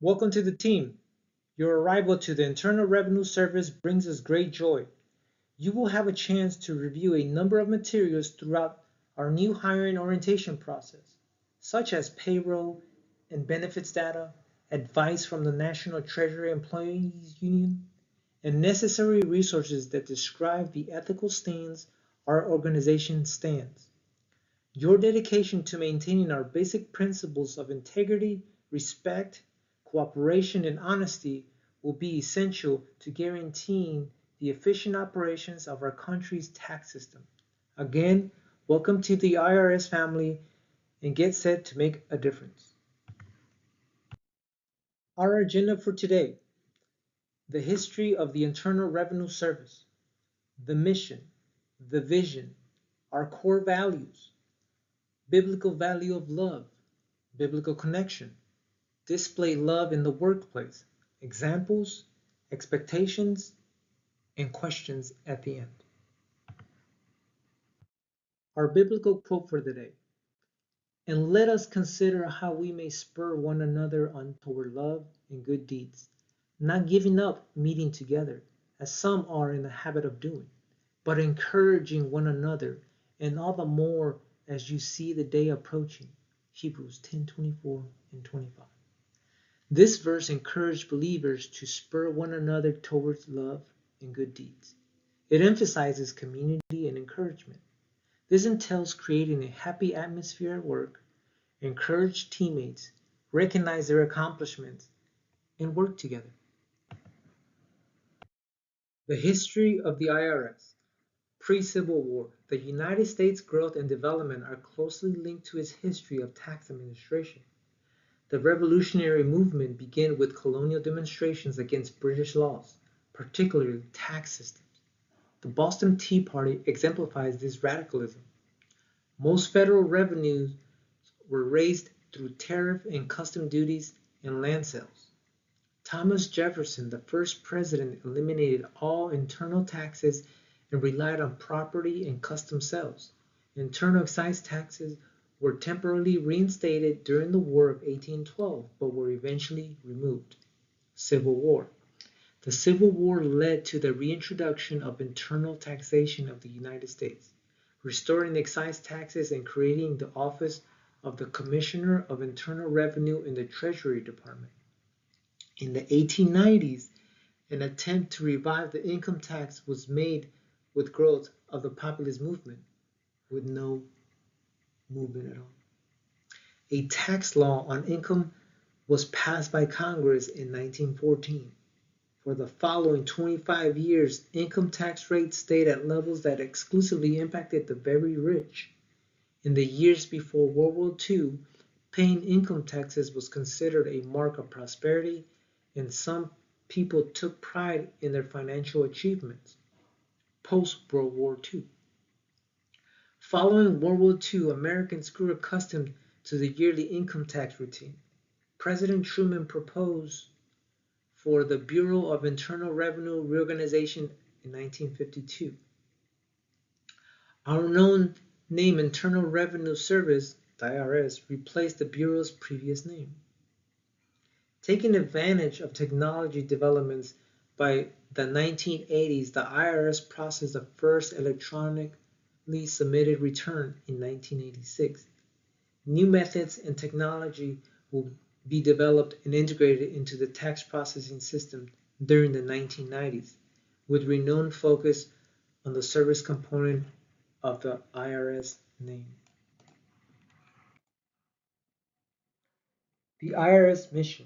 Welcome to the team. Your arrival to the Internal Revenue Service brings us great joy. You will have a chance to review a number of materials throughout our new hiring orientation process, such as payroll and benefits data, advice from the National Treasury Employees Union, and necessary resources that describe the ethical stance our organization stands. Your dedication to maintaining our basic principles of integrity, respect, cooperation, and honesty will be essential to guaranteeing the efficient operations of our country's tax system. Again, welcome to the IRS family and get set to make a difference. Our agenda for today: the history of the Internal Revenue Service, the mission, the vision, our core values, biblical value of love, biblical connection, display love in the workplace, examples, expectations, and questions at the end. Our biblical quote for the day: and let us consider how we may spur one another on toward love and good deeds, not giving up meeting together, as some are in the habit of doing, but encouraging one another, and all the more as you see the day approaching. Hebrews 10:24 and 25. This verse encouraged believers to spur one another towards love and good deeds. It emphasizes community and encouragement. This entails creating a happy atmosphere at work, encourage teammates, recognize their accomplishments, and work together. The history of the IRS. Pre-Civil War, the United States growth and development are closely linked to its history of tax administration. The revolutionary movement began with colonial demonstrations against British laws, particularly tax systems. The Boston Tea Party exemplifies this radicalism. Most federal revenues were raised through tariff and custom duties and land sales. Thomas Jefferson, the first president, eliminated all internal taxes and relied on property and custom sales. Internal excise taxes were temporarily reinstated during the War of 1812, but were eventually removed. Civil War. The Civil War led to the reintroduction of internal taxation of the United States, restoring excise taxes and creating the office of the Commissioner of Internal Revenue in the Treasury Department. In the 1890s, an attempt to revive the income tax was made with growth of the populist movement, with no movement at all. A tax law on income was passed by Congress in 1914. For the following 25 years, income tax rates stayed at levels that exclusively impacted the very rich. In the years before World War II, paying income taxes was considered a mark of prosperity, and some people took pride in their financial achievements. Post-World War II. Following World War II, Americans grew accustomed to the yearly income tax routine. President Truman proposed for the Bureau of Internal Revenue reorganization in 1952. Our known name Internal Revenue Service, the IRS, replaced the Bureau's previous name. Taking advantage of technology developments by the 1980s, the IRS processed the first electronically submitted return in 1986. New methods and technology will be developed and integrated into the tax processing system during the 1990s, with renewed focus on the service component of the IRS name. The IRS mission.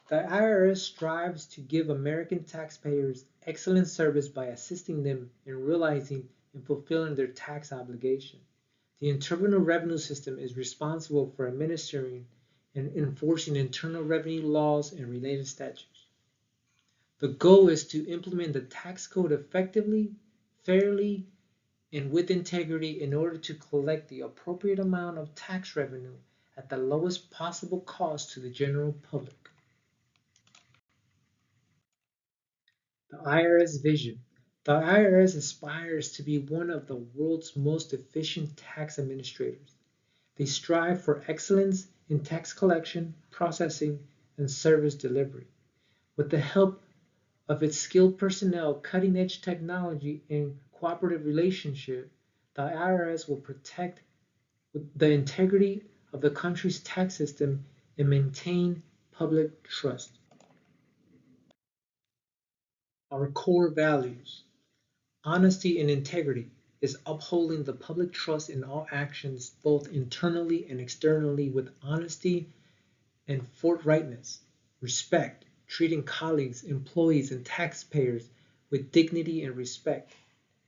The IRS strives to give American taxpayers excellent service by assisting them in realizing and fulfilling their tax obligation. The Internal Revenue System is responsible for administering and enforcing internal revenue laws and related statutes. The goal is to implement the tax code effectively, fairly, and with integrity in order to collect the appropriate amount of tax revenue at the lowest possible cost to the general public. The IRS vision. The IRS aspires to be one of the world's most efficient tax administrators. They strive for excellence in tax collection, processing, and service delivery. With the help of its skilled personnel, cutting-edge technology, and cooperative relationship, the IRS will protect the integrity of the country's tax system and maintain public trust. Our core values, honesty and integrity, is upholding the public trust in all actions, both internally and externally, with honesty and forthrightness, respect, treating colleagues, employees, and taxpayers with dignity and respect,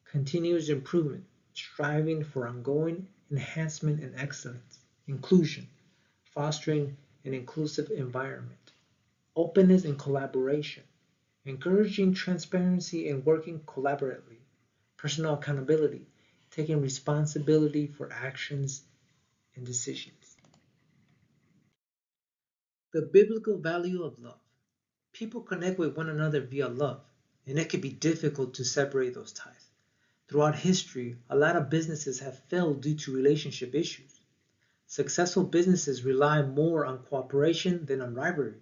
continuous improvement, striving for ongoing enhancement and excellence, inclusion, fostering an inclusive environment, openness and collaboration, encouraging transparency and working collaboratively, personal accountability, taking responsibility for actions and decisions. The biblical value of love. People connect with one another via love, and it can be difficult to separate those ties. Throughout history, a lot of businesses have failed due to relationship issues. Successful businesses rely more on cooperation than on rivalry,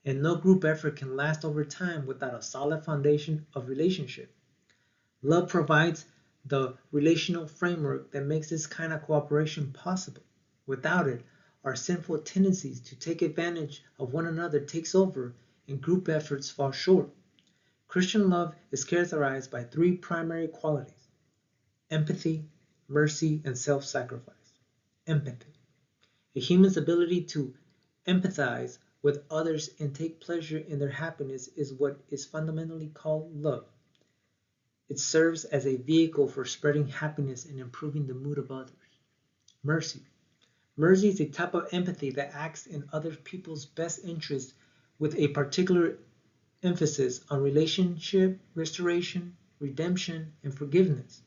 and no group effort can last over time without a solid foundation of relationship. Love provides the relational framework that makes this kind of cooperation possible. Without it, our sinful tendencies to take advantage of one another takes over and group efforts fall short. Christian love is characterized by three primary qualities: empathy, mercy, and self-sacrifice. Empathy. A human's ability to empathize with others and take pleasure in their happiness is what is fundamentally called love. It serves as a vehicle for spreading happiness and improving the mood of others. Mercy. Mercy is a type of empathy that acts in other people's best interest with a particular emphasis on relationship restoration, redemption, and forgiveness.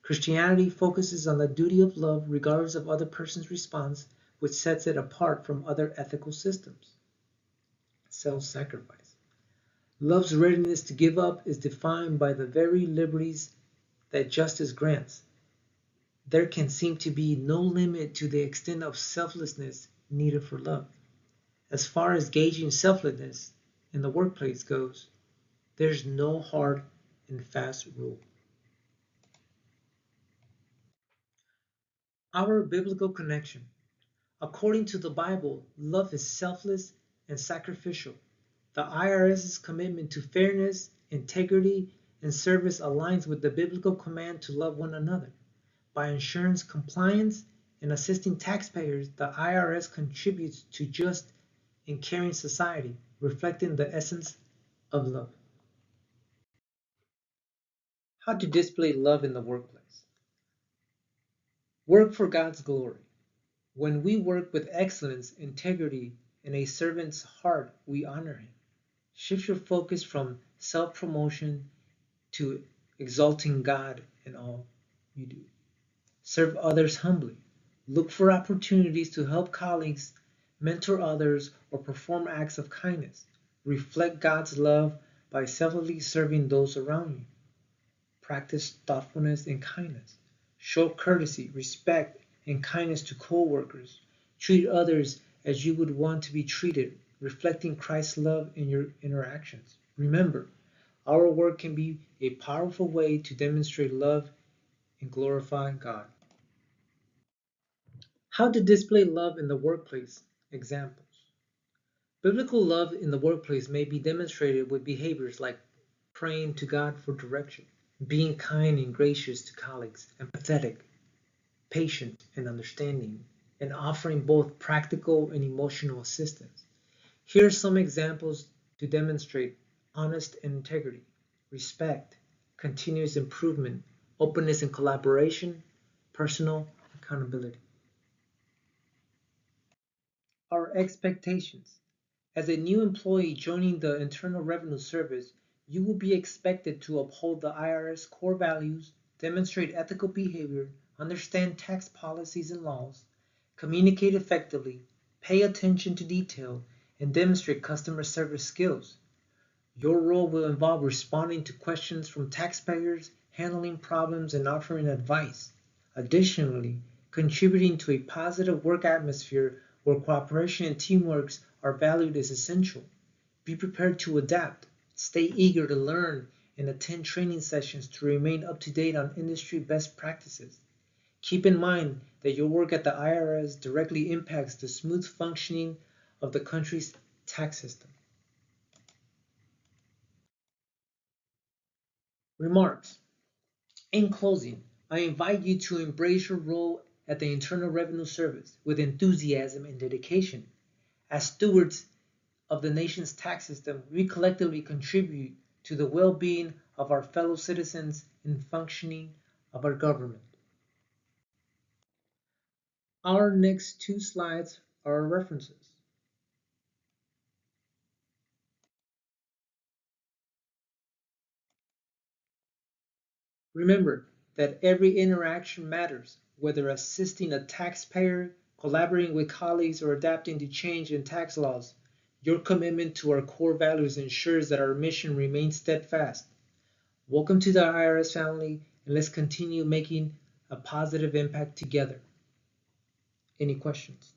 Christianity focuses on the duty of love regardless of other person's response, which sets it apart from other ethical systems. Self-sacrifice. Love's readiness to give up is defined by the very liberties that justice grants. There can seem to be no limit to the extent of selflessness needed for love. As far as gauging selflessness in the workplace goes, there's no hard and fast rule. Our biblical connection. According to the Bible, love is selfless and sacrificial. The IRS's commitment to fairness, integrity, and service aligns with the biblical command to love one another. By ensuring compliance and assisting taxpayers, the IRS contributes to just and caring society, reflecting the essence of love. How to display love in the workplace. Work for God's glory. When we work with excellence, integrity, and a servant's heart, we honor him. Shift your focus from self-promotion to exalting God in all you do. Serve others humbly. Look for opportunities to help colleagues, mentor others, or perform acts of kindness. Reflect God's love by selflessly serving those around you. Practice thoughtfulness and kindness. Show courtesy, respect, and kindness to co-workers. Treat others as you would want to be treated, reflecting Christ's love in your interactions. Remember, our work can be a powerful way to demonstrate love and glorify God. How to display love in the workplace. Examples. Biblical love in the workplace may be demonstrated with behaviors like praying to God for direction, being kind and gracious to colleagues, empathetic, patient, and understanding, and offering both practical and emotional assistance. Here are some examples to demonstrate honest integrity, respect, continuous improvement, openness and collaboration, personal accountability. Our expectations. As a new employee joining the Internal Revenue Service, you will be expected to uphold the IRS core values, demonstrate ethical behavior, understand tax policies and laws, communicate effectively, pay attention to detail, and demonstrate customer service skills. Your role will involve responding to questions from taxpayers, handling problems, and offering advice. Additionally, contributing to a positive work atmosphere where cooperation and teamwork are valued is essential. Be prepared to adapt, stay eager to learn, and attend training sessions to remain up to date on industry best practices. Keep in mind that your work at the IRS directly impacts the smooth functioning of the country's tax system. Remarks. In closing, I invite you to embrace your role at the Internal Revenue Service with enthusiasm and dedication. As stewards of the nation's tax system, we collectively contribute to the well-being of our fellow citizens and functioning of our government. Our next two slides are references. Remember that every interaction matters, whether assisting a taxpayer, collaborating with colleagues, or adapting to change in tax laws. Your commitment to our core values ensures that our mission remains steadfast. Welcome to the IRS family, and let's continue making a positive impact together. Any questions?